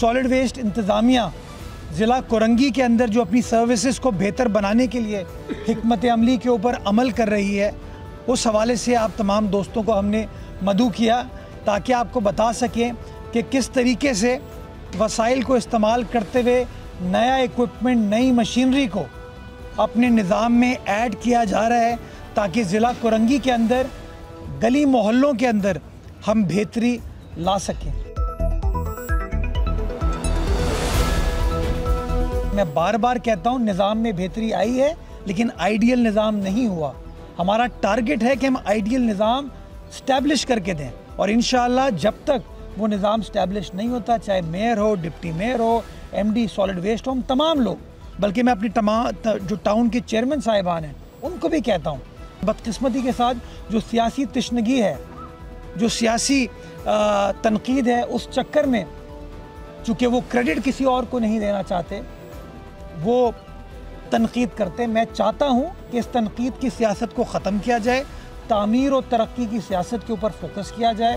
Solid waste इंतज़ामिया ज़िला कोरंगी के अंदर जो अपनी सर्विसेज को बेहतर बनाने के लिए हिकमत अमली के ऊपर अमल कर रही है, उस हवाले से आप तमाम दोस्तों को हमने मदऊ किया ताकि आपको बता सकें कि किस तरीके से वसाइल को इस्तेमाल करते हुए नया इक्विपमेंट, नई मशीनरी को अपने निज़ाम में ऐड किया जा रहा है ताकि ज़िला कोरंगी के अंदर गली मोहल्लों के अंदर हम बेहतरी ला सकें। मैं बार बार कहता हूँ निज़ाम में बेहतरी आई है, लेकिन आइडियल निज़ाम नहीं हुआ। हमारा टारगेट है कि हम आइडियल निज़ाम स्टैब्लिश करके दें, और इंशाअल्लाह जब तक वो निज़ाम स्टैब्लिश नहीं होता, चाहे मेयर हो, डिप्टी मेयर हो, MD सॉलिड वेस्ट हो, हम तमाम लोग, बल्कि मैं अपनी तमाम जो टाउन के चेयरमैन साहिबान हैं उनको भी कहता हूँ, बदकिस्मती के साथ जो सियासी तशनगी है, जो सियासी तनकीद है, उस चक्कर में चूँकि वो क्रेडिट किसी और को नहीं देना चाहते, वो तनकीद करते। मैं चाहता हूँ कि इस तनकीद की सियासत को ख़त्म किया जाए, तामीर और तरक्की की सियासत के ऊपर फोकस किया जाए।